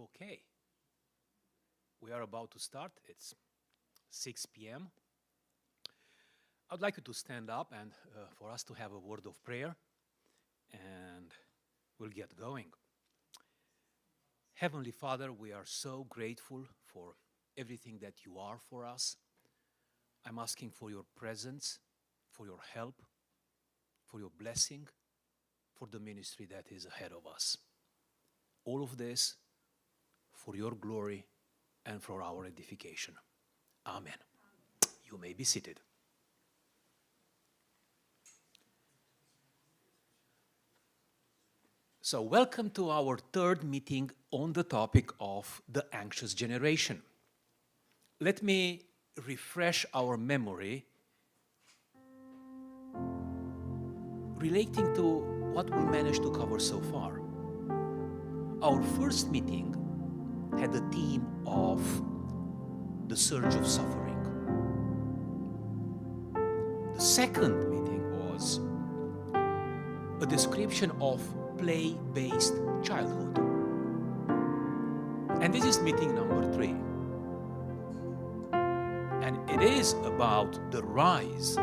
Okay, we are about to start. It's 6 p.m. I'd like you to stand up and for us to have a word of prayer, and we'll get going. Heavenly Father, we are so grateful for everything that you are for us. I'm asking for your presence, for your help, for your blessing, for the ministry that is ahead of us. All of this for your glory and for our edification. Amen. You may be seated. So welcome to our third meeting on the topic of the anxious generation. Let me refresh our memory relating to what we managed to cover so far. Our first meeting had the theme of the surge of suffering. The second meeting was a description of play-based childhood. And this is meeting number 3. And it is about the rise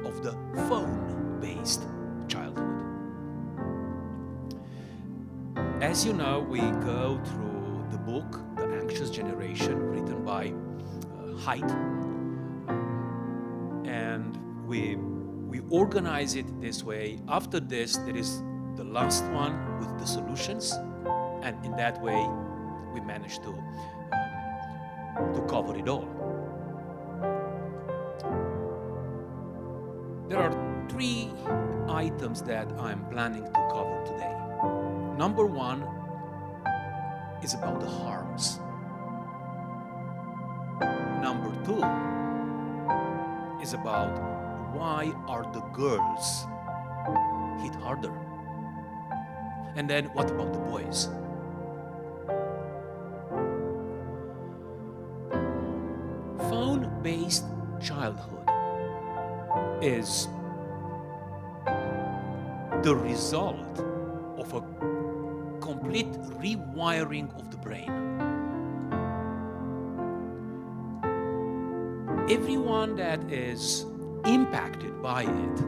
of the phone-based childhood. As you know, we go through the book, The Anxious Generation, written by Haidt. And we organize it this way. After this, there is the last one with the solutions. And in that way, we managed to cover it all. There are 3 items that I'm planning to cover today. Number 1 is about the harms. Number 2 is about why are the girls hit harder? And then what about the boys? Phone-based childhood is the result of a complete rewiring of the brain. Everyone that is impacted by it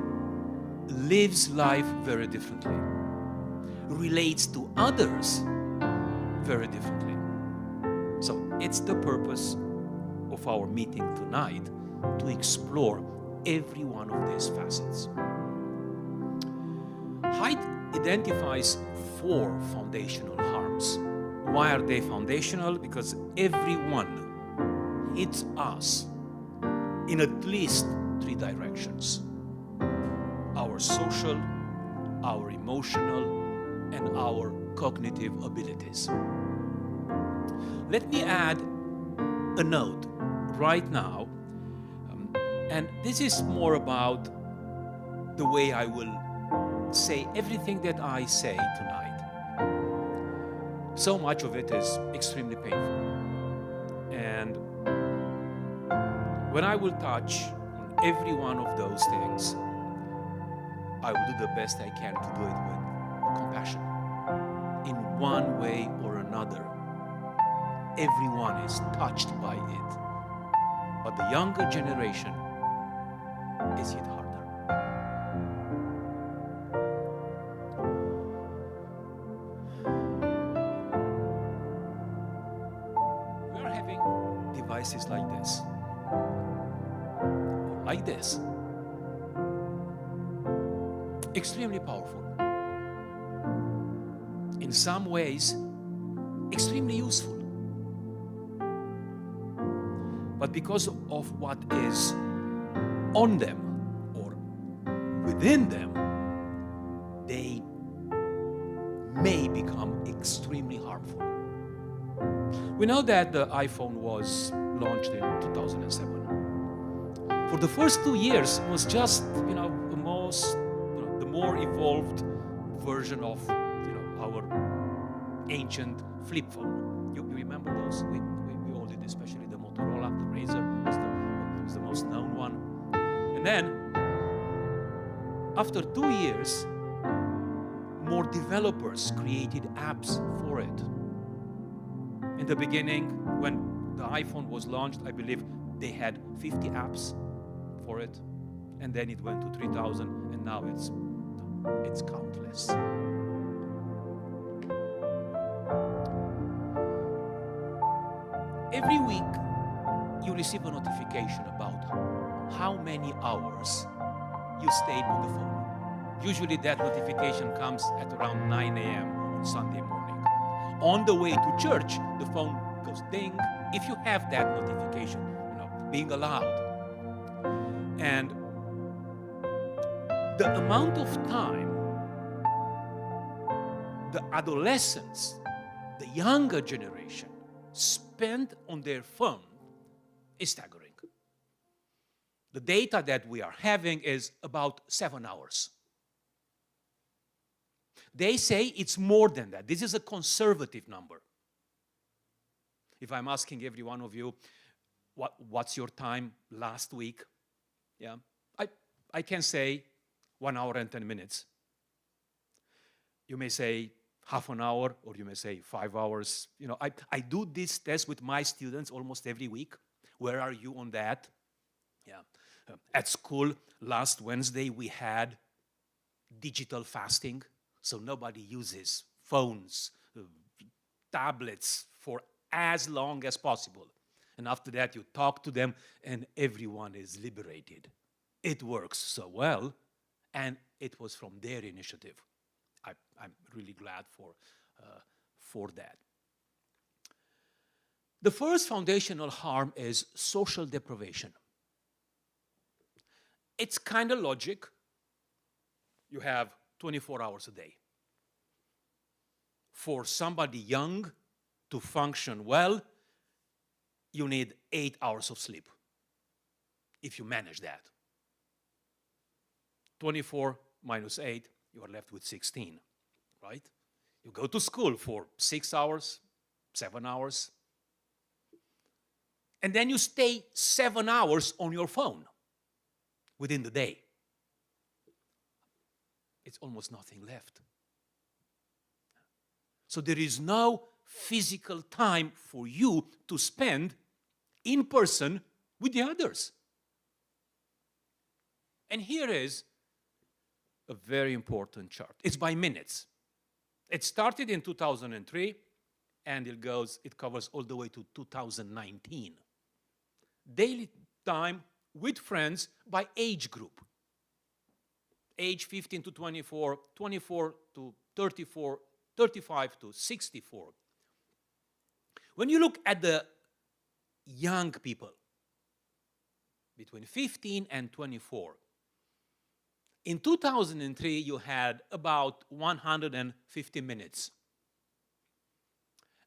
lives life very differently, relates to others very differently. So it's the purpose of our meeting tonight to explore every one of these facets. Haidt identifies 4 foundational harms. Why are they foundational? Because every one hits us in at least 3 directions: our social, our emotional, and our cognitive abilities. Let me add a note right now, and this is more about the way I will say everything that I say tonight. So much of it is extremely painful. And when I will touch on every one of those things, I will do the best I can to do it with compassion. In one way or another, everyone is touched by it. But the younger generation is hit harder. We are having devices like this. Like this. Extremely powerful. In some ways, extremely useful. But because of what is on them or within them, they may become extremely harmful. We know that the iPhone was launched in 2007. For the first 2 years, it was just, the more evolved version of, our ancient flip phone. You remember those? We all did, especially the Motorola, the Razr was the most known one. And then, after 2 years, more developers created apps for it. In the beginning, when the iPhone was launched, I believe they had 50 apps for it. And then it went to 3,000, and now it's countless. Every week, you receive a notification about how many hours you stayed on the phone. Usually that notification comes at around 9 a.m. on Sunday morning. On the way to church, the phone goes ding. If you have that notification, being allowed. And the amount of time the adolescents, the younger generation, spend on their phone is staggering. The data that we are having is about 7 hours. They say it's more than that. This is a conservative number. If I'm asking every one of you, what's your time last week? Yeah, I can say 1 hour and 10 minutes. You may say half an hour, or you may say 5 hours. I do this test with my students almost every week. Where are you on that? Yeah. At school, last Wednesday, we had digital fasting. So nobody uses phones, tablets for as long as possible. And after that, you talk to them, and everyone is liberated. It works so well, and it was from their initiative. I'm really glad for that. The first foundational harm is social deprivation. It's kind of logic. You have 24 hours a day. For somebody young to function well, you need 8 hours of sleep, if you manage that. 24 minus 8, you are left with 16, right? You go to school for 6 hours, 7 hours, and then you stay 7 hours on your phone within the day. It's almost nothing left. So there is no physical time for you to spend in person with the others. And here is a very important chart. It's by minutes. It started in 2003, and it covers all the way to 2019. Daily time with friends by age group. Age 15 to 24, 24 to 34, 35 to 64. When you look at the young people between 15 and 24, in 2003 you had about 150 minutes.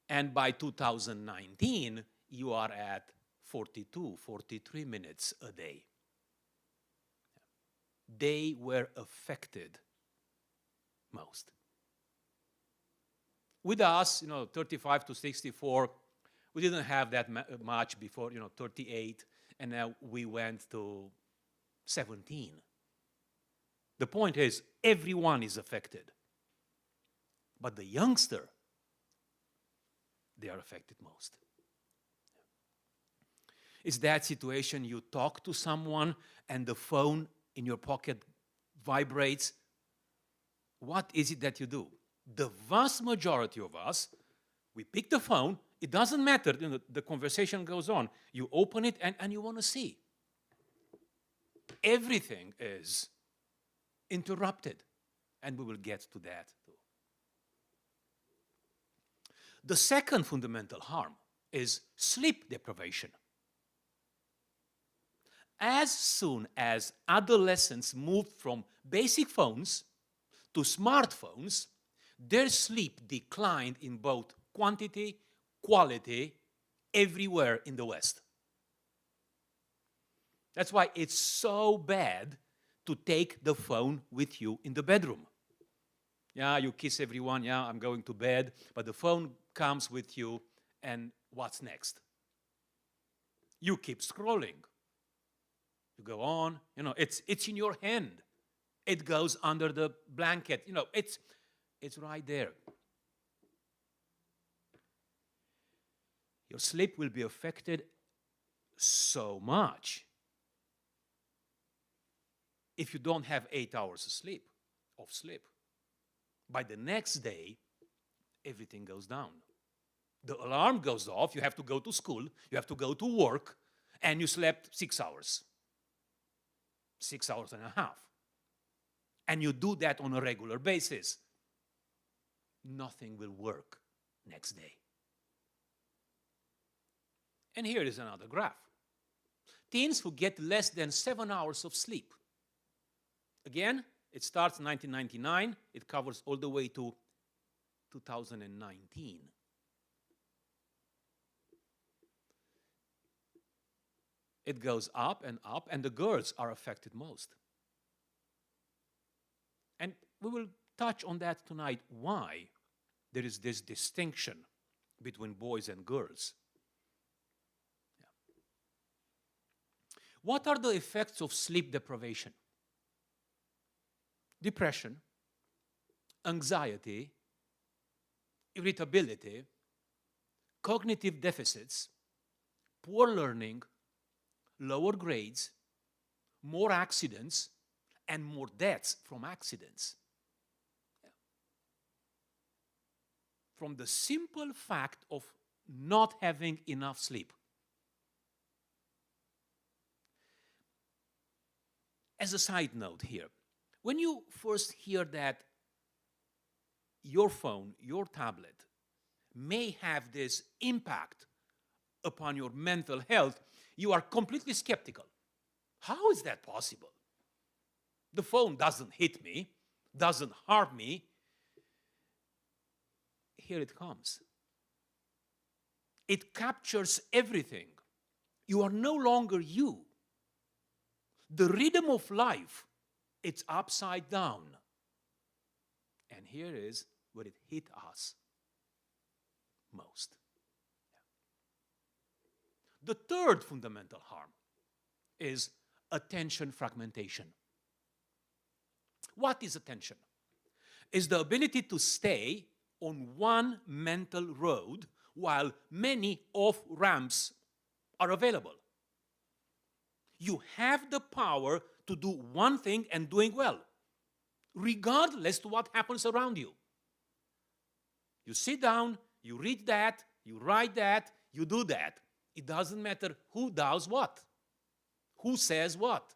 And by 2019 you are at 42, 43 minutes a day. They were affected most. With us, 35 to 64, we didn't have that much before, 38, and now we went to 17. The point is, everyone is affected. But the youngster, they are affected most. It's that situation, you talk to someone and the phone in your pocket vibrates. What is it that you do? The vast majority of us, we pick the phone, it doesn't matter, the conversation goes on. You open it and you want to see. Everything is interrupted, and we will get to that too. The second fundamental harm is sleep deprivation. As soon as adolescents moved from basic phones to smartphones, their sleep declined in both quantity, quality, everywhere in the West. That's why it's so bad to take the phone with you in the bedroom. Yeah, you kiss everyone, yeah, I'm going to bed, but the phone comes with you, and what's next? You keep scrolling. You go on, it's in your hand. It goes under the blanket, it's right there. your sleep will be affected so much if you don't have 8 hours of sleep. By the next day, everything goes down. The alarm goes off, you have to go to school, you have to go to work, and you slept 6 hours. 6 hours and a half. And you do that on a regular basis. Nothing will work next day. And here is another graph. Teens who get less than 7 hours of sleep. Again, it starts in 1999. It covers all the way to 2019. It goes up, and the girls are affected most. And we will touch on that tonight, why there is this distinction between boys and girls. Yeah. What are the effects of sleep deprivation? Depression, anxiety, irritability, cognitive deficits, poor learning, lower grades, more accidents, and more deaths from accidents. Yeah. From the simple fact of not having enough sleep. As a side note here, when you first hear that your phone, your tablet, may have this impact upon your mental health, you are completely skeptical. How is that possible? The phone doesn't hit me, doesn't harm me. Here it comes. It captures everything. You are no longer you. The rhythm of life, it's upside down. And here is where it hit us most. The third fundamental harm is attention fragmentation. What is attention? It's the ability to stay on one mental road while many off-ramps are available. You have the power to do one thing and doing well, regardless to what happens around you. You sit down, you read that, you write that, you do that. It doesn't matter who does what, who says what.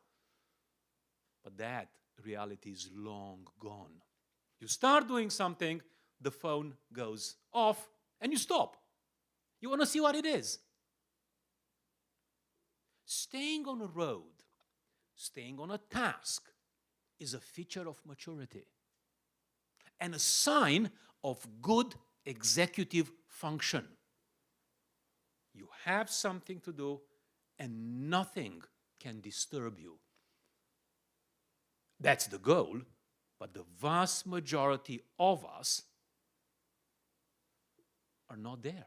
But that reality is long gone. You start doing something, the phone goes off, and you stop. You want to see what it is. Staying on a road, staying on a task, is a feature of maturity and a sign of good executive function. You have something to do, and nothing can disturb you. That's the goal, but the vast majority of us are not there.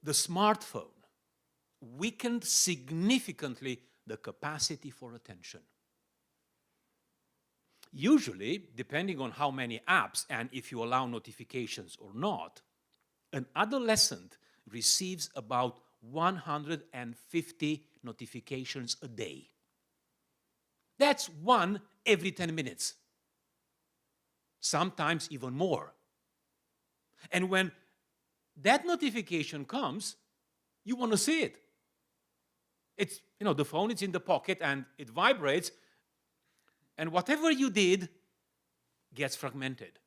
The smartphone weakened significantly the capacity for attention. Usually, depending on how many apps and if you allow notifications or not, an adolescent receives about 150 notifications a day. That's one every 10 minutes. Sometimes even more. And when that notification comes, you want to see it. It's, the phone is in the pocket and it vibrates, and whatever you did gets fragmented.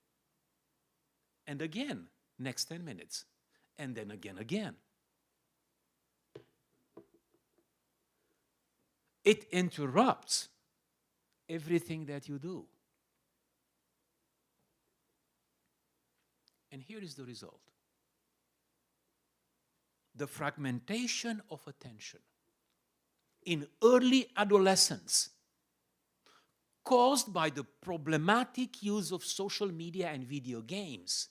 And again, next 10 minutes. And then again. It interrupts everything that you do. And here is the result. The fragmentation of attention in early adolescence, caused by the problematic use of social media and video games,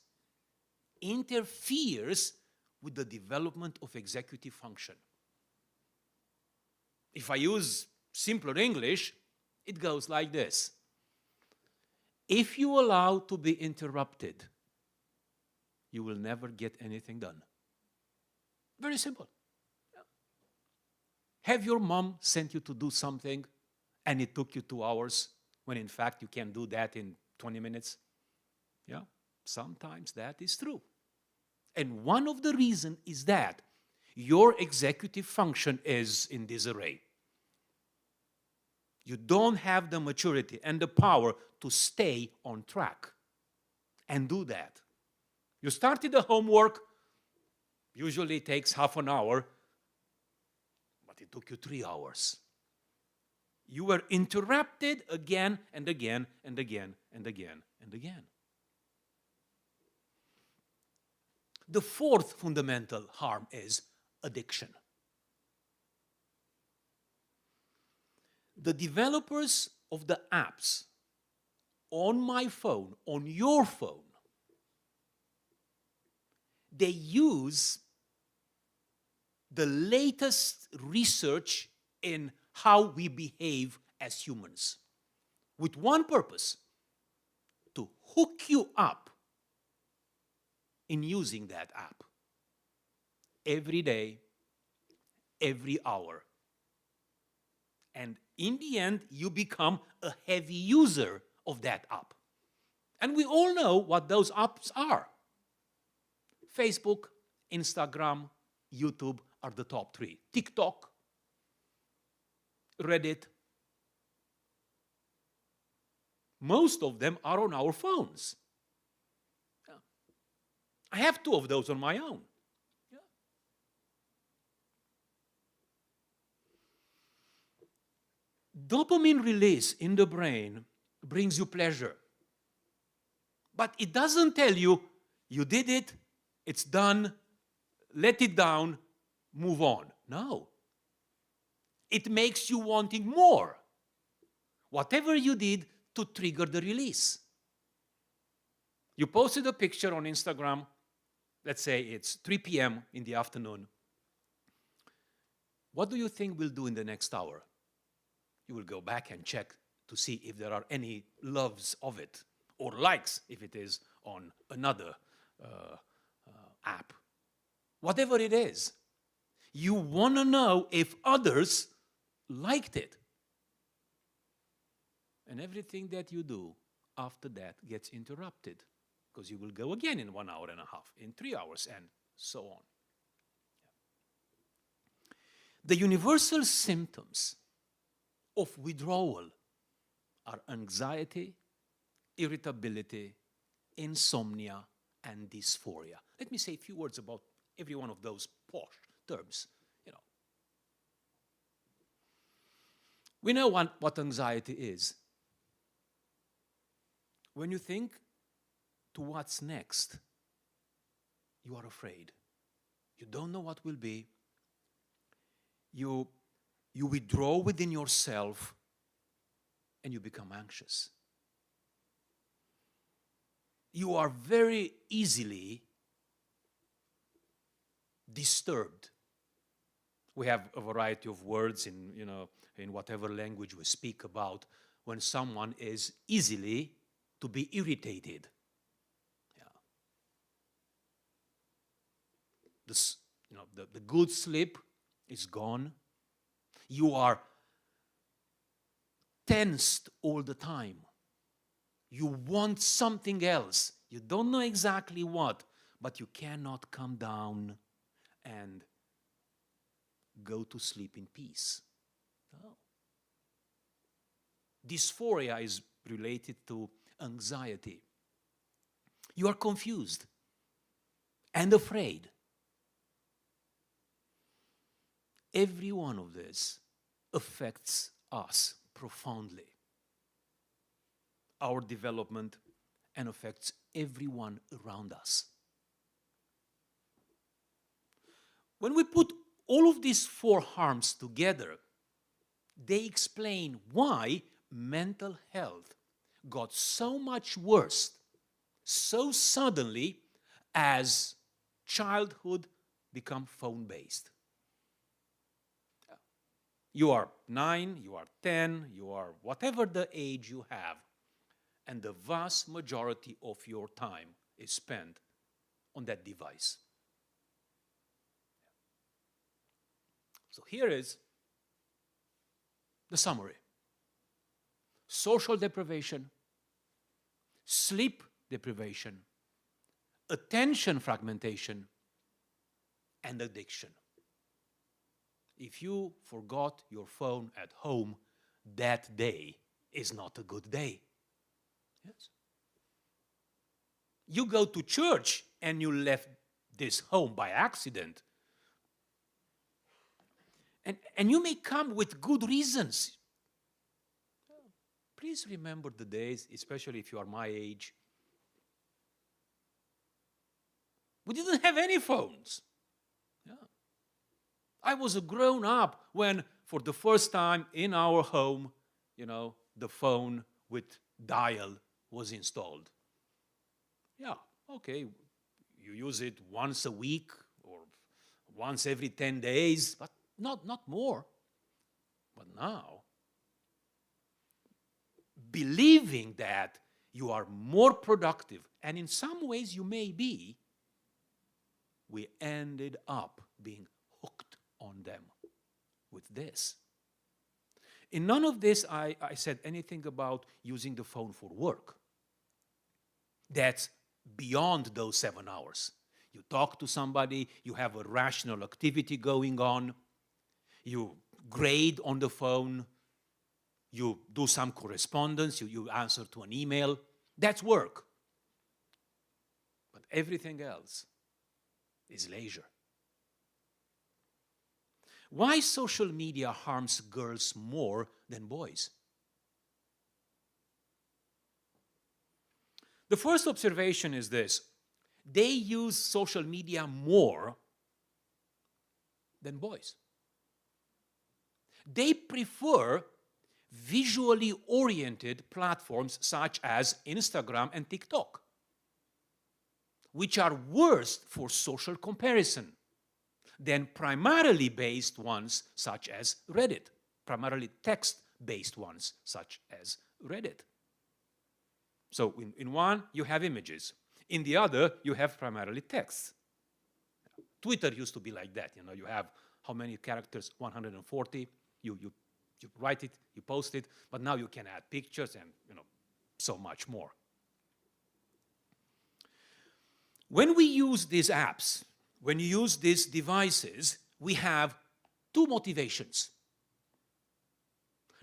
interferes with the development of executive function. If I use simpler English, it goes like this. If you allow to be interrupted you will never get anything done. Very simple. Yeah. Have your mom sent you to do something and it took you 2 hours when in fact you can do that in 20 minutes? Yeah, sometimes that is true. And one of the reasons is that your executive function is in disarray. You don't have the maturity and the power to stay on track and do that. You started the homework, usually it takes half an hour, but it took you 3 hours. You were interrupted again and again and again and again and again. The fourth fundamental harm is addiction. The developers of the apps on my phone, on your phone, they use the latest research in how we behave as humans with one purpose: to hook you up in using that app every day, every hour. And in the end, you become a heavy user of that app. And we all know what those apps are. Facebook, Instagram, YouTube are the top 3. TikTok, Reddit. Most of them are on our phones. Yeah. I have 2 of those on my own. Yeah. Dopamine release in the brain brings you pleasure. But it doesn't tell you, you did it, it's done, let it down, move on. No. It makes you wanting more. Whatever you did to trigger the release. You posted a picture on Instagram, let's say it's 3 p.m. in the afternoon. What do you think we'll do in the next hour? You will go back and check to see if there are any loves of it, or likes if it is on another app. Whatever it is, you want to know if others liked it. And everything that you do after that gets interrupted, because you will go again in 1 hour and a half, in 3 hours, and so on. The universal symptoms of withdrawal are anxiety, irritability, insomnia, and dysphoria. Let me say a few words about every one of those posh terms. We know what anxiety is. When you think to what's next, you are afraid. You don't know what will be. You withdraw within yourself and you become anxious. You are very easily disturbed. We have a variety of words in whatever language we speak about when someone is easily to be irritated. Yeah. The good sleep is gone. You are tensed all the time. You want something else. You don't know exactly what, but you cannot come down and go to sleep in peace. No. Dysphoria is related to anxiety. You are confused and afraid. Every one of this affects us profoundly, our development, and affects everyone around us. When we put all of these 4 harms together, they explain why mental health got so much worse so suddenly as childhood become phone-based. You are 9, you are 10, you are whatever the age you have, and the vast majority of your time is spent on that device. So here is the summary. Social deprivation, sleep deprivation, attention fragmentation, and addiction. If you forgot your phone at home, that day is not a good day. Yes. You go to church and you left this home by accident. And you may come with good reasons. Please remember the days, especially if you are my age. We didn't have any phones. Yeah. I was a grown up when, for the first time in our home, the phone with dial was installed. Yeah, okay, you use it once a week or once every 10 days, but not more. But now, believing that you are more productive, and in some ways you may be, we ended up being hooked on them with this. In none of this I said anything about using the phone for work. That's beyond those 7 hours. You talk to somebody, you have a rational activity going on, you grade on the phone, you do some correspondence, you answer to an email. That's work. But everything else is leisure. Why social media harms girls more than boys? The first observation is this: they use social media more than boys. They prefer visually oriented platforms such as Instagram and TikTok, which are worse for social comparison than primarily based ones such as Reddit, primarily text-based ones such as Reddit. So in one, you have images. In the other, you have primarily text. Twitter used to be like that. You have how many characters? 140. You write it, you post it, but now you can add pictures and so much more. When we use these apps, when you use these devices, we have two motivations.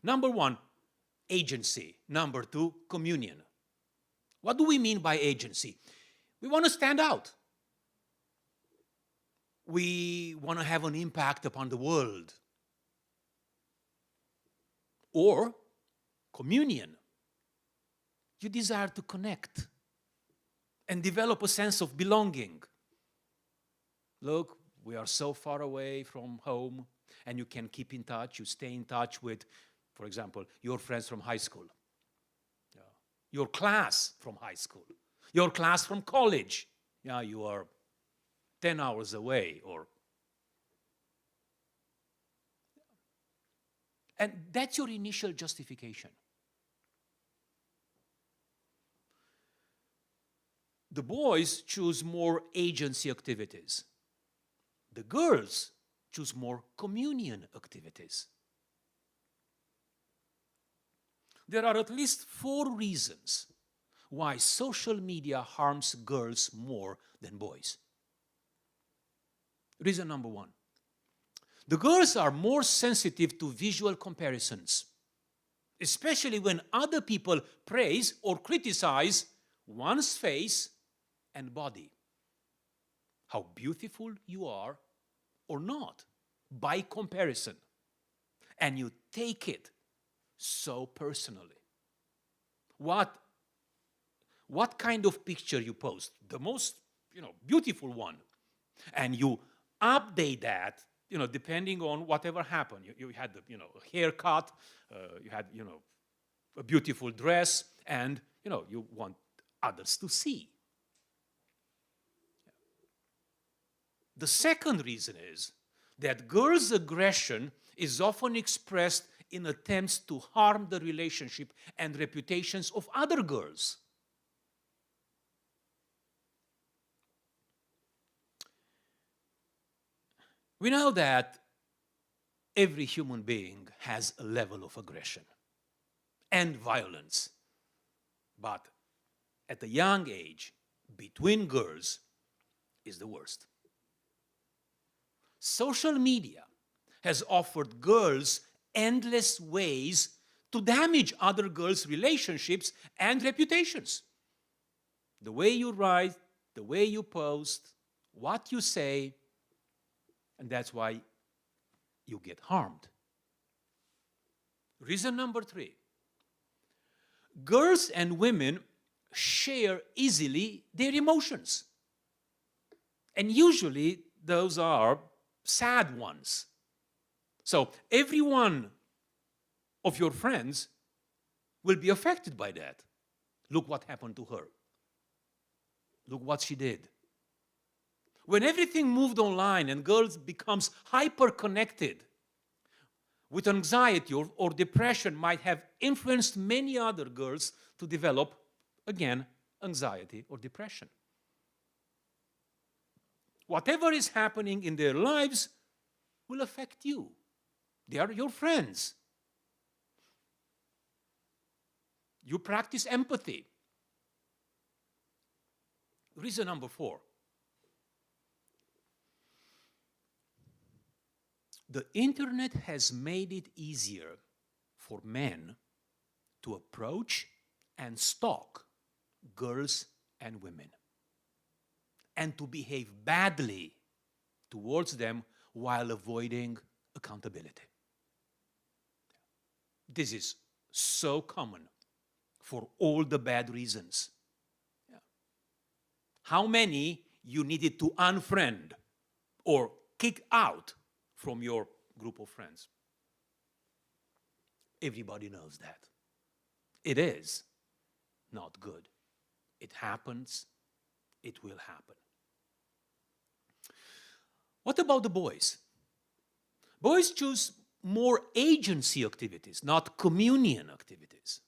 Number one, agency. Number two, communion. What do we mean by agency? We want to stand out. We want to have an impact upon the world. Or communion. You desire to connect and develop a sense of belonging. Look, we are so far away from home, and you can keep in touch. You stay in touch with, for example, your friends from high school, your class from high school, your class from college. Yeah, you are 10 hours away, and that's your initial justification. The boys choose more agency activities. The girls choose more communion activities. There are at least 4 reasons why social media harms girls more than boys. Reason number 1. The girls are more sensitive to visual comparisons, especially when other people praise or criticize one's face and body. How beautiful you are or not, by comparison. And you take it so personally. What kind of picture you post? The most, beautiful one. And you update that, depending on whatever happened. You had the, a haircut, you had, a beautiful dress, and, you want others to see. The second reason is that girls' aggression is often expressed in attempts to harm the relationship and reputations of other girls. We know that every human being has a level of aggression and violence. But at a young age, between girls, is the worst. Social media has offered girls endless ways to damage other girls' relationships and reputations. The way you write, the way you post, what you say, and that's why you get harmed. Reason number 3. Girls and women share easily their emotions. And usually those are sad ones. So every one of your friends will be affected by that. Look what happened to her. Look what she did. When everything moved online and girls becomes hyper-connected, with anxiety or depression might have influenced many other girls to develop, again, anxiety or depression. Whatever is happening in their lives will affect you. They are your friends. You practice empathy. Reason number 4. The internet has made it easier for men to approach and stalk girls and women, and to behave badly towards them while avoiding accountability. This is so common for all the bad reasons. How many you needed to unfriend or kick out from your group of friends? Everybody knows that. It is not good. It happens. It will happen. What about the boys? Boys choose more agency activities, not communion activities.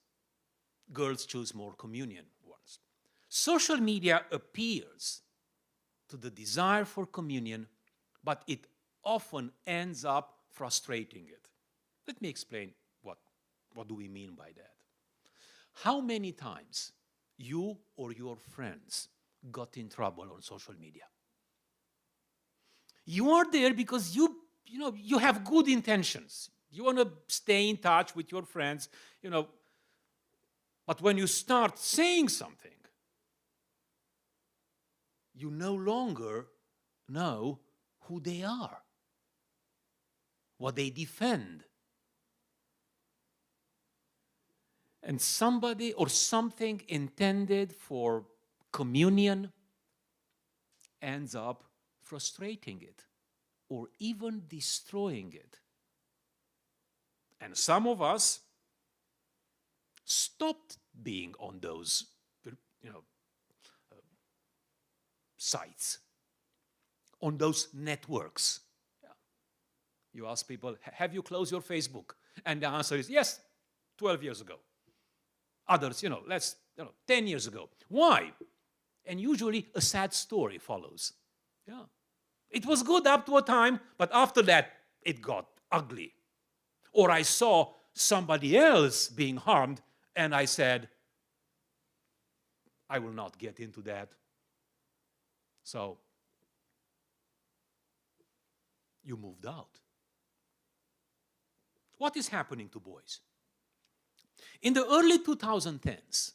Girls choose more communion ones. Social media appeals to the desire for communion, but it often ends up frustrating it. Let me explain what do we mean by that. How many times you or your friends got in trouble on social media? You are there because you have good intentions. You want to stay in touch with your friends, but when you start saying something, you no longer know who they are, what they defend. And somebody or something intended for communion ends up frustrating it or even destroying it. And some of us stopped being on those sites, on those networks. You ask people, have you closed your Facebook? And the answer is yes, 12 years ago. Others, 10 years ago. Why? And usually a sad story follows. Yeah. It was good up to a time, but after that, it got ugly. Or I saw somebody else being harmed, and I said, I will not get into that. So, you moved out. What is happening to boys? In the early 2010s,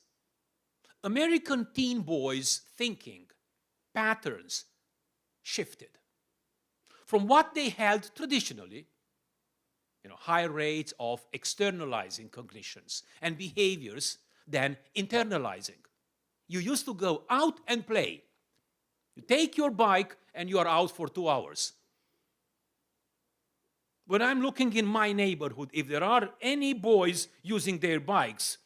American teen boys' thinking patterns shifted from what they held traditionally, high rates of externalizing cognitions and behaviors, than internalizing. You used to go out and play. You take your bike and you are out for 2 hours. When I'm looking in my neighborhood, if there are any boys using their bikes,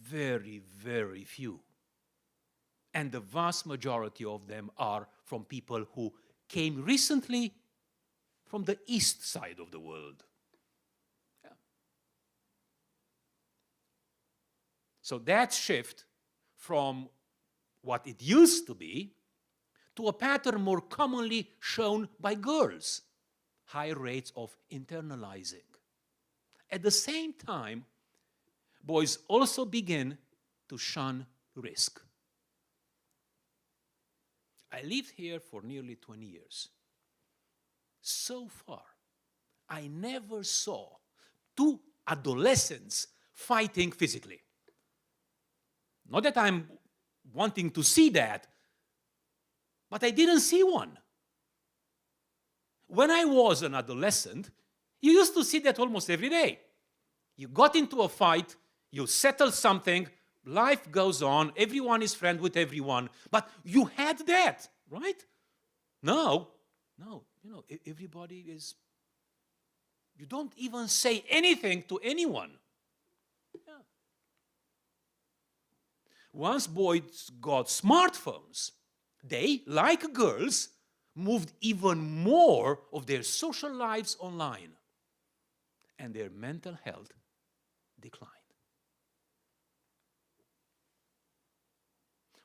very, very few. And the vast majority of them are from people who came recently from the east side of the world. Yeah. So that shift from what it used to be to a pattern more commonly shown by girls, high rates of internalizing. At the same time, boys also begin to shun risk. I lived here for nearly 20 years. So far, I never saw two adolescents fighting physically. Not that I'm wanting to see that, but I didn't see one. When I was an adolescent, you used to see that almost every day. You got into a fight, you settled something, life goes on, everyone is friends with everyone, but you had that, right? Now, everybody is, you don't even say anything to anyone. Yeah. Once boys got smartphones, they, like girls, moved even more of their social lives online, and their mental health declined.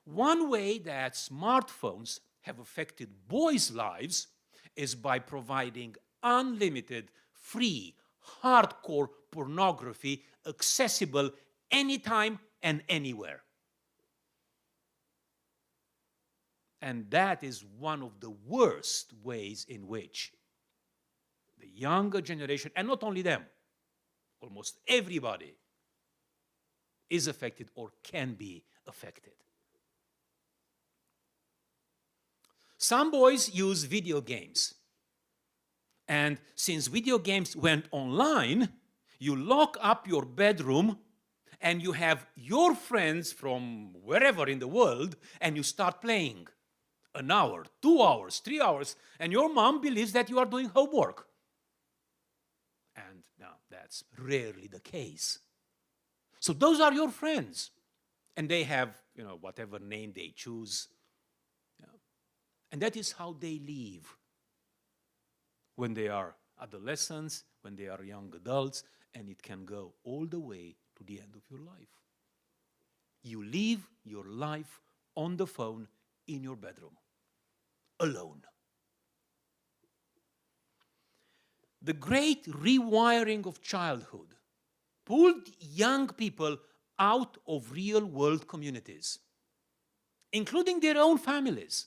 One way that smartphones have affected boys' lives is by providing unlimited, free, hardcore pornography accessible anytime and anywhere. And that is one of the worst ways in which the younger generation, and not only them, almost everybody, is affected or can be affected. Some boys use video games. And since video games went online, you lock up your bedroom and you have your friends from wherever in the world and you start playing. An hour, 2 hours, 3 hours, and your mom believes that you are doing homework. And now that's rarely the case. So those are your friends. And they have, whatever name they choose. And that is how they live when they are adolescents, when they are young adults, and it can go all the way to the end of your life. You live your life on the phone in your bedroom, alone. The great rewiring of childhood pulled young people out of real-world communities, including their own families,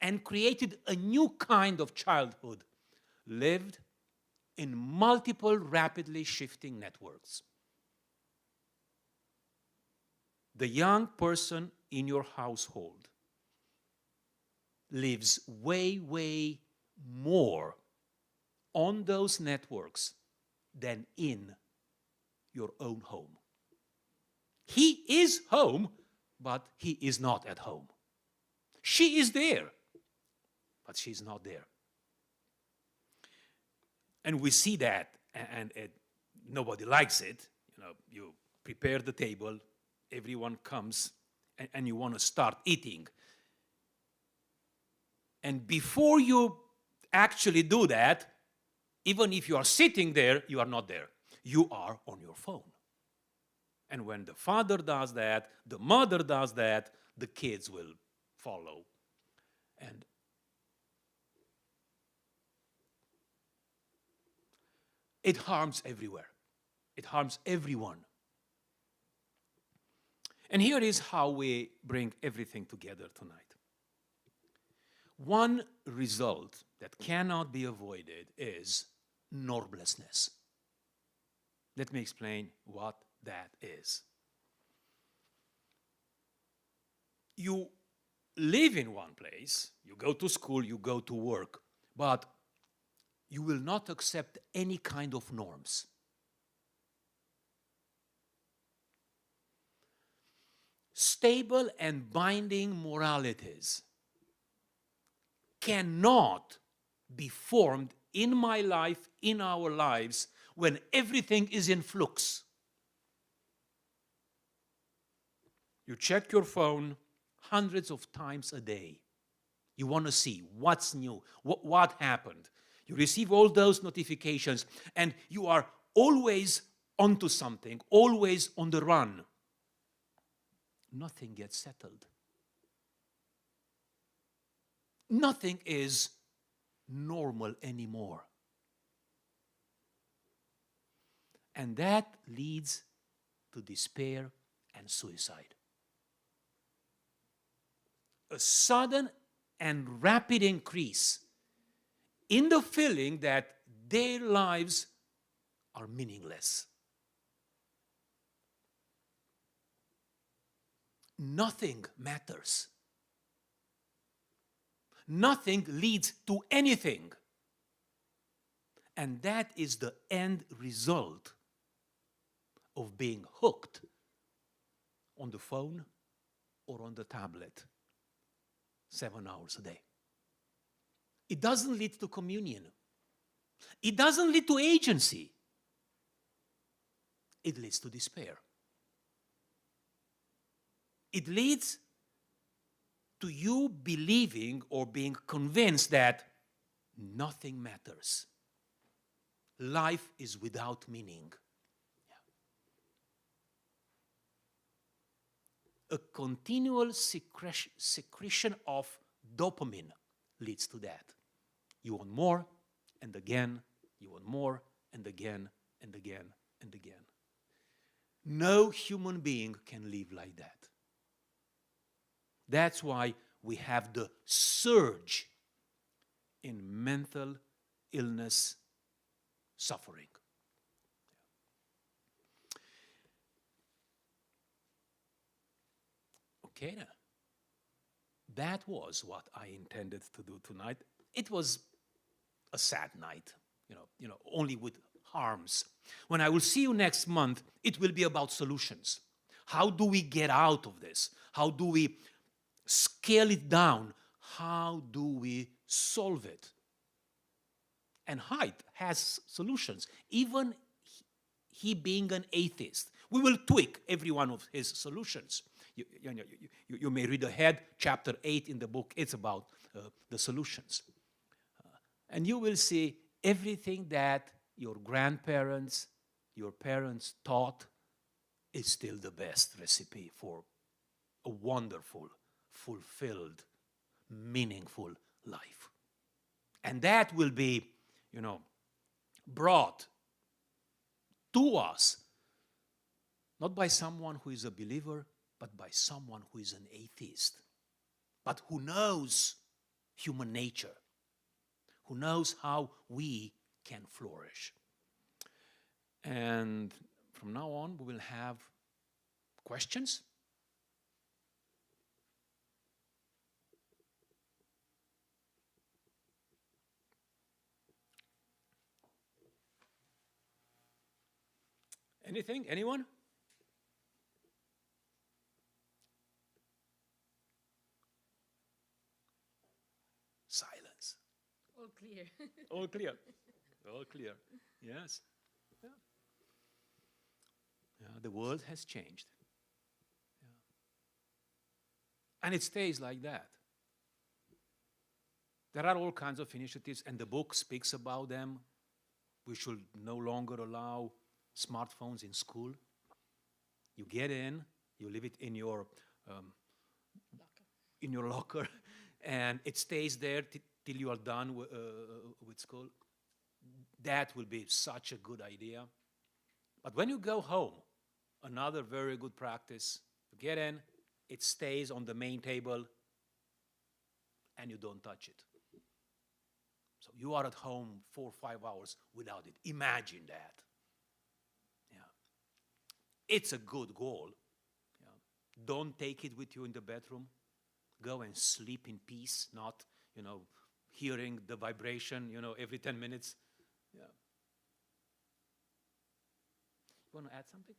and created a new kind of childhood lived in multiple rapidly shifting networks. The young person in your household lives way, way more on those networks than in your own home. He is home, but he is not at home. She is there, but she's not there. And we see that, and nobody likes it. You prepare the table, everyone comes, and you want to start eating. And before you actually do that, even if you are sitting there, you are not there. You are on your phone. And when the father does that, the mother does that, the kids will follow. And it harms everywhere. It harms everyone. And here is how we bring everything together tonight. One result that cannot be avoided is normlessness. Let me explain what that is. You live in one place, you go to school, you go to work, but you will not accept any kind of norms. Stable and binding moralities cannot be formed in my life, in our lives, when everything is in flux. You check your phone hundreds of times a day. You want to see what's new, what happened. You receive all those notifications, and you are always onto something, always on the run. Nothing gets settled. nothing is normal anymore. And that leads to despair and suicide. A sudden and rapid increase in the feeling that their lives are meaningless. Nothing matters. Nothing leads to anything. And that is the end result of being hooked on the phone or on the tablet 7 hours a day. It doesn't lead to communion. It doesn't lead to agency. It leads to despair. It leads to you believing or being convinced that nothing matters. Life is without meaning. A continual secretion of dopamine leads to that. You want more, and again, you want more, and again, and again, and again. No human being can live like that. That's why we have the surge in mental illness suffering. Okay, now. That was what I intended to do tonight. It was a sad night, only with harms. When I will see you next month, it will be about solutions. How do we get out of this? How do we scale it down? How do we solve it? And Haidt has solutions, even he being an atheist. We will tweak every one of his solutions. You may read ahead, chapter 8 in the book, it's about the solutions. And you will see everything that your grandparents, your parents taught is still the best recipe for a wonderful, fulfilled, meaningful life. And that will be, brought to us, not by someone who is a believer, but by someone who is an atheist, but who knows human nature, who knows how we can flourish. And from now on, we will have questions. Anything? Anyone? Silence. All clear. All clear. All clear. Yes. Yeah. Yeah, the world has changed. Yeah. And it stays like that. There are all kinds of initiatives, and the book speaks about them. We should no longer allow smartphones in school. You get in, you leave it in your locker, and it stays there till you are done with school. That will be such a good idea. But when you go home, another very good practice, you get in, it stays on the main table, and you don't touch it. So you are at home 4 or 5 hours without it. Imagine that. Yeah. It's a good goal. Yeah. Don't take it with you in the bedroom. Go and sleep in peace, not, hearing the vibration, every 10 minutes. Yeah. You want to add something?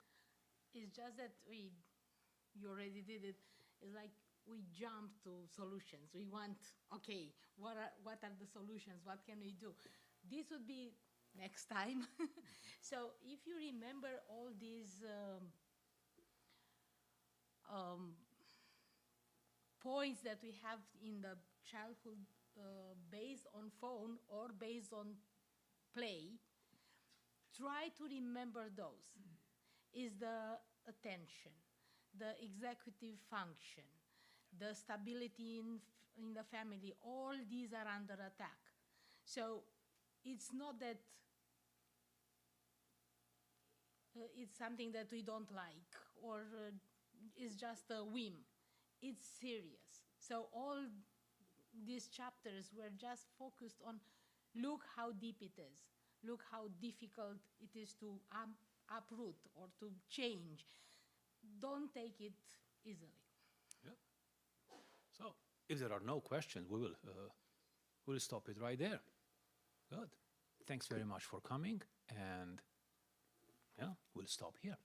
It's just that you already did it. It's like we jump to solutions. We want, okay, what are the solutions? What can we do? This would be next time. So if you remember all these points that we have in the childhood based on phone or based on play, try to remember those. Is the attention, the executive function, the stability in the family, all these are under attack. So it's not that it's something that we don't like or it's just a whim. It's serious. So all these chapters were just focused on look how deep it is. Look how difficult it is to uproot or to change. Don't take it easily. Yeah. So, if there are no questions, we'll stop it right there. Good. Thanks very much for coming, and yeah, we'll stop here.